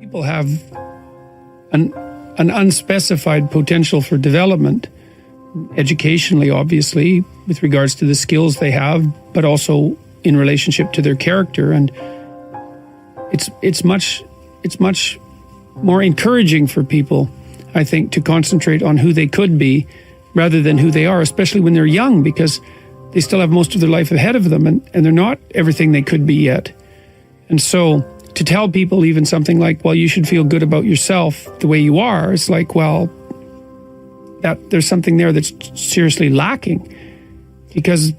People have an unspecified potential for development, educationally, obviously, with regards to the skills they have, but also in relationship to their character. And it's much more encouraging for people, I think, to concentrate on who they could be rather than who they are, especially when they're young, because they still have most of their life ahead of them, and they're not everything they could be yet. And so to tell people even something like, well, you should feel good about yourself the way you are, it's like, well, that there's something there that's seriously lacking, because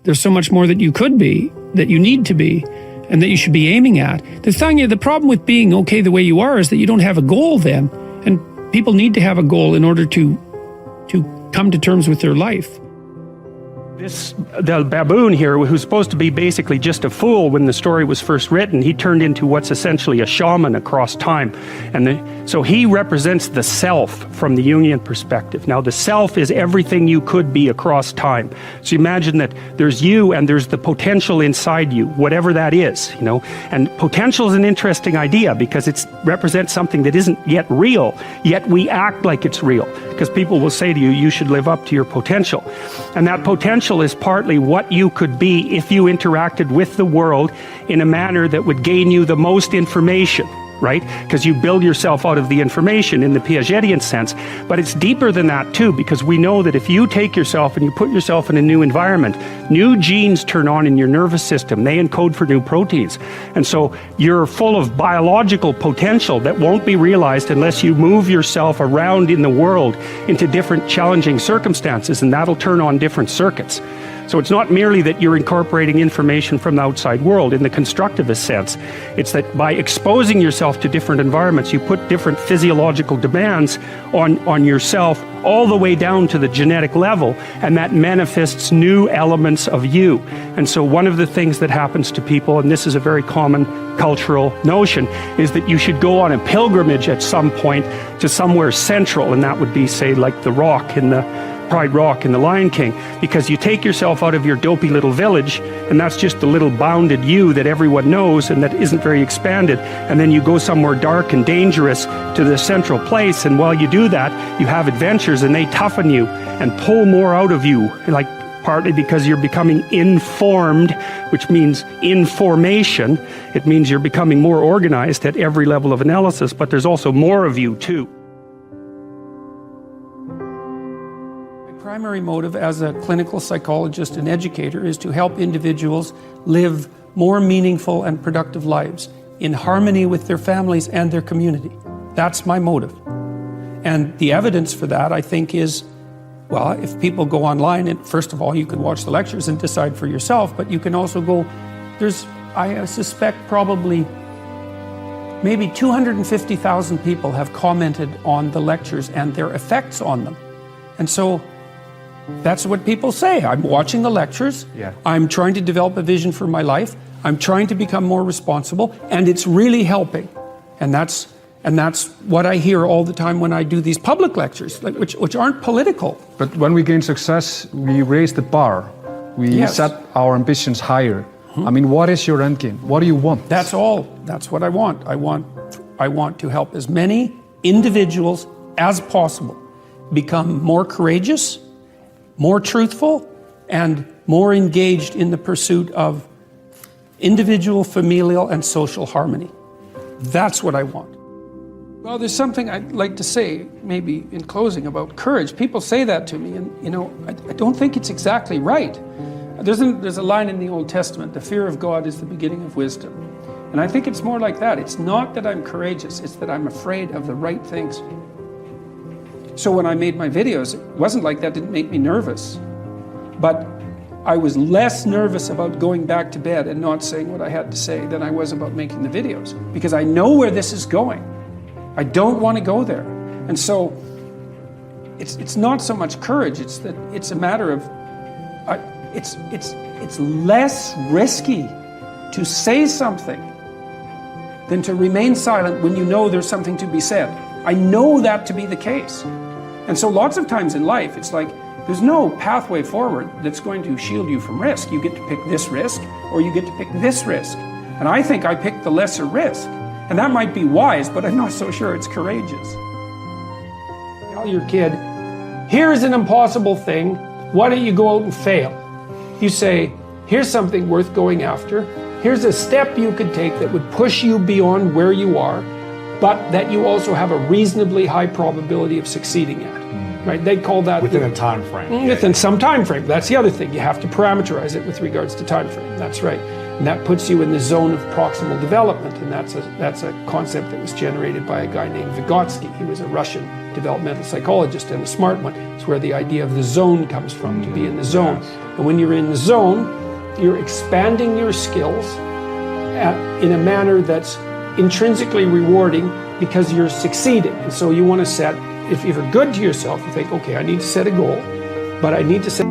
there's so much more that you could be, that you need to be, and that you should be aiming at. The problem with being okay the way you are is that you don't have a goal then. And people need to have a goal in order to come to terms with their life. The baboon here, who's supposed to be basically just a fool when the story was first written, he turned into what's essentially a shaman across time. And so he represents the self from the Jungian perspective. Now the self is everything you could be across time. So imagine that there's you and there's the potential inside you, whatever that is, you know. And potential is an interesting idea because it represents something that isn't yet real, yet we act like it's real. Because people will say to you, you should live up to your potential. And that potential is partly what you could be if you interacted with the world in a manner that would gain you the most information, right? Because you build yourself out of the information in the Piagetian sense. But it's deeper than that too, because we know that if you take yourself and you put yourself in a new environment, new genes turn on in your nervous system. They encode for new proteins. And so you're full of biological potential that won't be realized unless you move yourself around in the world into different challenging circumstances, and that'll turn on different circuits. So it's not merely that you're incorporating information from the outside world in the constructivist sense. It's that by exposing yourself to different environments, you put different physiological demands on yourself all the way down to the genetic level, and that manifests new elements of you. And so one of the things that happens to people, and this is a very common cultural notion, is that you should go on a pilgrimage at some point to somewhere central, and that would be, say, like the Rock in the Pride Rock in The Lion King, because you take yourself out of your dopey little village, and that's just the little bounded you that everyone knows and that isn't very expanded, and then you go somewhere dark and dangerous to the central place, and while you do that, you have adventures and they toughen you and pull more out of you, like partly because you're becoming informed, which means information. It means you're becoming more organized at every level of analysis, but there's also more of you too. Primary motive as a clinical psychologist and educator is to help individuals live more meaningful and productive lives in harmony with their families and their community. That's my motive. And the evidence for that, I think, is, well, if people go online, and first of all, you can watch the lectures and decide for yourself, but you can also go, I suspect probably maybe 250,000 people have commented on the lectures and their effects on them. And so that's what people say. I'm watching the lectures. Yeah. I'm trying to develop a vision for my life. I'm trying to become more responsible, and it's really helping. And that's what I hear all the time when I do these public lectures, which aren't political. But when we gain success, we raise the bar. We set our ambitions higher. I mean, what is your end game? What do you want? That's all. That's what I want. I want to help as many individuals as possible become more courageous, more truthful, and more engaged in the pursuit of individual, familial, and social harmony. That's what I want. Well, there's something I'd like to say, maybe in closing, about courage. People say that to me, and I don't think it's exactly right. There's a line in the Old Testament, the fear of God is the beginning of wisdom. And I think it's more like that. It's not that I'm courageous, it's that I'm afraid of the right things. So when I made my videos, it wasn't like that didn't make me nervous. But I was less nervous about going back to bed and not saying what I had to say than I was about making the videos. Because I know where this is going. I don't want to go there. And so it's not so much courage, it's that it's a matter of, it's less risky to say something than to remain silent when you know there's something to be said. I know that to be the case. And so lots of times in life, it's like there's no pathway forward that's going to shield you from risk. You get to pick this risk, or you get to pick this risk. And I think I picked the lesser risk. And that might be wise, but I'm not so sure it's courageous. Tell your kid, here's an impossible thing, why don't you go out and fail? You say, here's something worth going after, here's a step you could take that would push you beyond where you are, but that you also have a reasonably high probability of succeeding at. Right? They call that within a time frame. Within some time frame. That's the other thing. You have to parameterize it with regards to time frame. That's right. And that puts you in the zone of proximal development, and that's a concept that was generated by a guy named Vygotsky. He was a Russian developmental psychologist and a smart one. It's where the idea of the zone comes from, to be in the zone. And when you're in the zone, you're expanding your skills in a manner that's intrinsically rewarding because you're succeeding. And so you want to set, if you're good to yourself, you think, okay, I need to set a goal, but I need to set a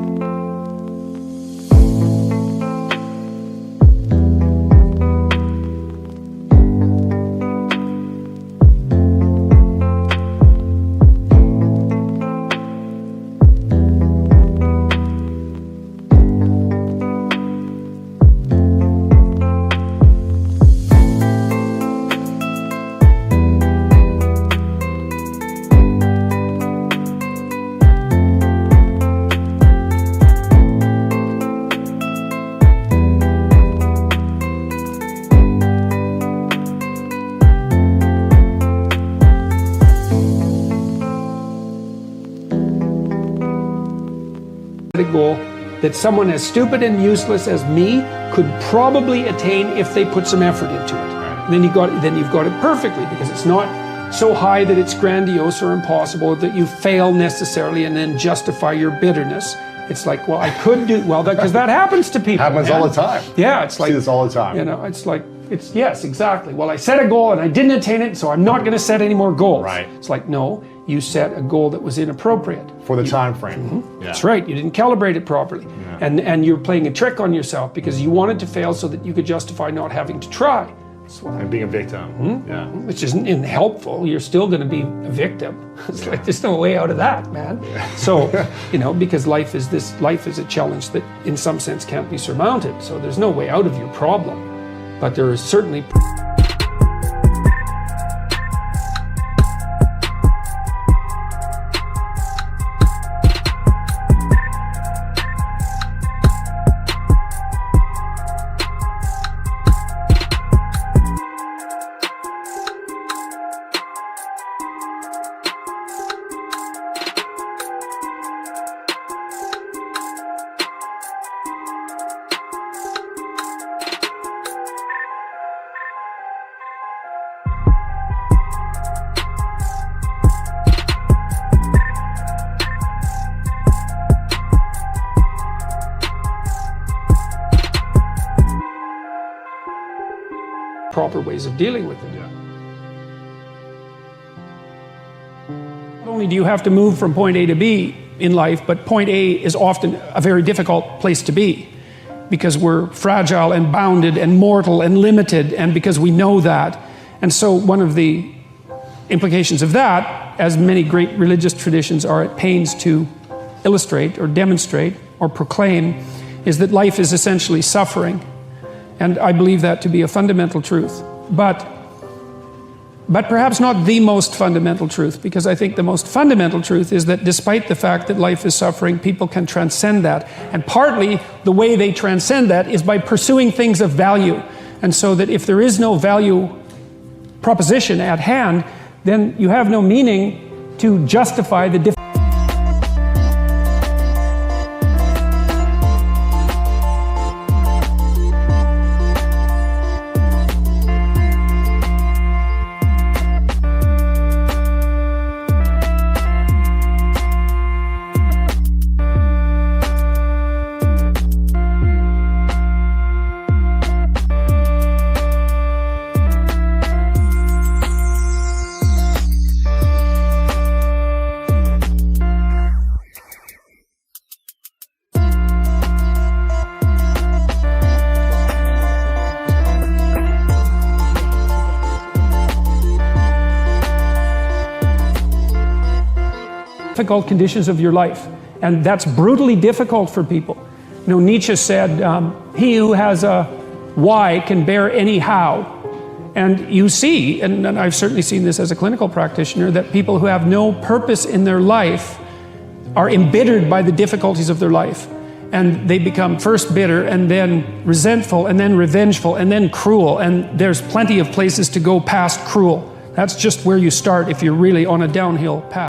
goal that someone as stupid and useless as me could probably attain if they put some effort into it. And then you've got it perfectly, because it's not so high that it's grandiose or impossible that you fail necessarily and then justify your bitterness. It's like, well, I could do well, because that happens to people. Happens all the time. Yeah, it's like, see this all the time. You know, it's like, yes, exactly. Well, I set a goal and I didn't attain it, so I'm not going to set any more goals. Right. It's like, no, you set a goal that was inappropriate. For the time frame. Yeah. That's right. You didn't calibrate it properly. Yeah. And you're playing a trick on yourself because you wanted to fail so that you could justify not having to try. And being a victim. Yeah. Which isn't helpful. You're still going to be a victim. It's like, there's no way out of that, man. Yeah. So, you know, because life is a challenge that in some sense can't be surmounted. So there's no way out of your problem. But there is certainly proper ways of dealing with it. Yeah. Not only do you have to move from point A to B in life, but point A is often a very difficult place to be, because we're fragile and bounded and mortal and limited, and because we know that. And so one of the implications of that, as many great religious traditions are at pains to illustrate or demonstrate or proclaim, is that life is essentially suffering. And I believe that to be a fundamental truth. But perhaps not the most fundamental truth, because I think the most fundamental truth is that despite the fact that life is suffering, people can transcend that. And partly the way they transcend that is by pursuing things of value. And so that if there is no value proposition at hand, then you have no meaning to justify the difficult conditions of your life. And that's brutally difficult for people. You know, Nietzsche said, he who has a why can bear any how. And you see, and I've certainly seen this as a clinical practitioner, that people who have no purpose in their life are embittered by the difficulties of their life. And they become first bitter, and then resentful, and then revengeful, and then cruel. And there's plenty of places to go past cruel. That's just where you start if you're really on a downhill path.